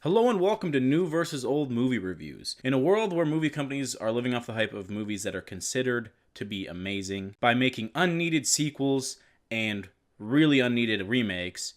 Hello and welcome to New versus Old Movie Reviews. In a world where movie companies are living off the hype of movies that are considered to be amazing by making unneeded sequels and really unneeded remakes,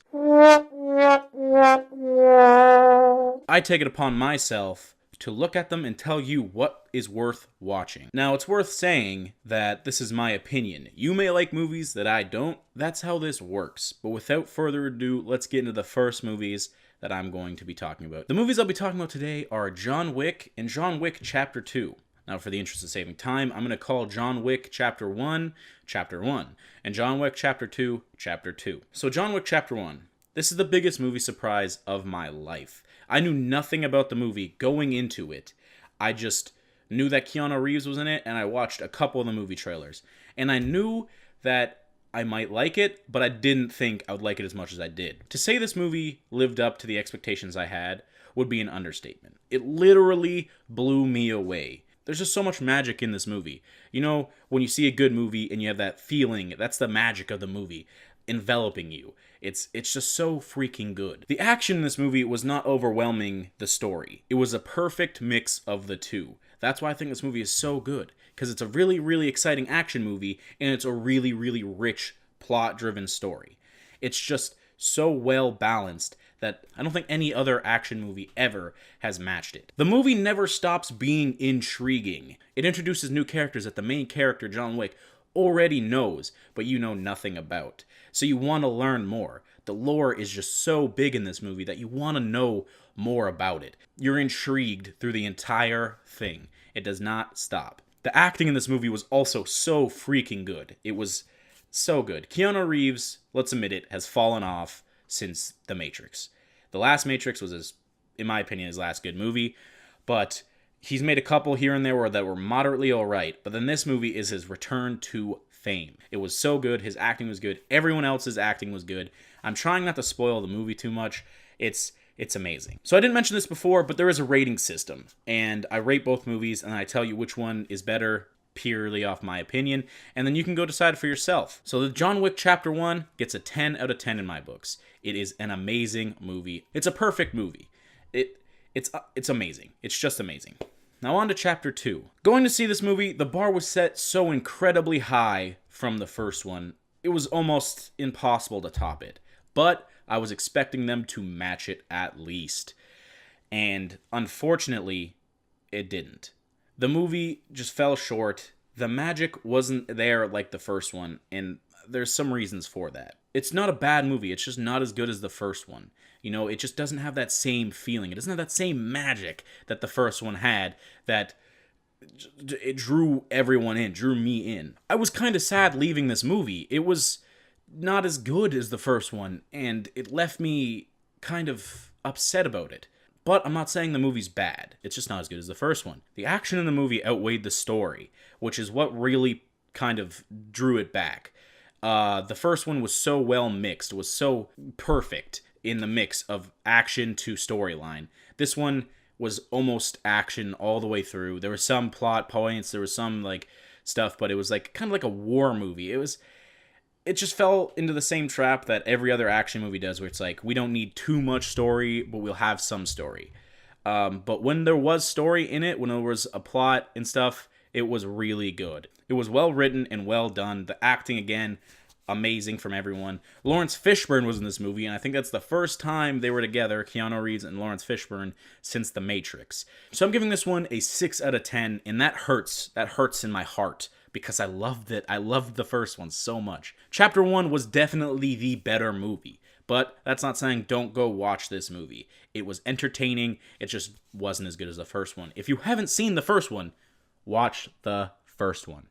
I take it upon myself to look at them and tell you what is worth watching. Now, it's worth saying that this is my opinion. You may like movies that I don't. That's how this works. But without further ado, let's get into the first movies that I'm going to be talking about. The movies I'll be talking about today are John Wick and John Wick Chapter 2. Now, for the interest of saving time, I'm going to call John Wick Chapter 1, Chapter 1, and John Wick Chapter 2, Chapter 2. So, John Wick Chapter 1. This is the biggest movie surprise of my life. I knew nothing about the movie going into it. I just knew that Keanu Reeves was in it, and I watched a couple of the movie trailers. And I knew that I might like it, but I didn't think I would like it as much as I did. To say this movie lived up to the expectations I had would be an understatement. It literally blew me away. There's just so much magic in this movie. You know, when you see a good movie and you have that feeling, that's the magic of the movie enveloping you. It's just so freaking good. The action in this movie was not overwhelming the story. It was a perfect mix of the two. That's why I think this movie is so good, because it's a really, really exciting action movie, and it's a really, really rich, plot-driven story. It's just so well balanced that I don't think any other action movie ever has matched it. The movie never stops being intriguing. It introduces new characters that the main character, John Wick, already knows, but you know nothing about. So you want to learn more. The lore is just so big in this movie that you want to know more about it. You're intrigued through the entire thing. It does not stop. The acting in this movie was also so freaking good. It was so good. Keanu Reeves, let's admit it, has fallen off since The Matrix. The last Matrix was, in my opinion, his last good movie, but he's made a couple here and there that were moderately alright, but then this movie is his return to fame. It was so good, his acting was good, everyone else's acting was good. I'm trying not to spoil the movie too much. It's amazing. So I didn't mention this before, but there is a rating system, and I rate both movies, and I tell you which one is better purely off my opinion, and then you can go decide for yourself. So the John Wick Chapter 1 gets a 10 out of 10 in my books. It is an amazing movie. It's a perfect movie. It's amazing. It's just amazing. Now on to Chapter 2. Going to see this movie, the bar was set so incredibly high from the first one, it was almost impossible to top it. But I was expecting them to match it at least. And unfortunately, it didn't. The movie just fell short. The magic wasn't there like the first one, and there's some reasons for that. It's not a bad movie, it's just not as good as the first one. You know, it just doesn't have that same feeling. It doesn't have that same magic that the first one had, that it drew everyone in, drew me in. I was kind of sad leaving this movie. It was not as good as the first one, and it left me kind of upset about it. But I'm not saying the movie's bad. It's just not as good as the first one. The action in the movie outweighed the story, which is what really kind of drew it back. The first one was so well mixed, was so perfect in the mix of action to storyline. This one was almost action all the way through. There were some plot points, there was some like stuff, but it was like kind of like a war movie. It just fell into the same trap that every other action movie does, where it's like, we don't need too much story, but we'll have some story. But when there was story in it, when there was a plot and stuff, it was really good. It was well written and well done. The acting, again, amazing from everyone. Lawrence Fishburne was in this movie, and I think that's the first time they were together, Keanu Reeves and Lawrence Fishburne, since The Matrix. So I'm giving this one a 6 out of 10, and that hurts. That hurts in my heart, because I loved it. I loved the first one so much. Chapter 1 was definitely the better movie, but that's not saying don't go watch this movie. It was entertaining. It just wasn't as good as the first one. If you haven't seen the first one, watch the first one.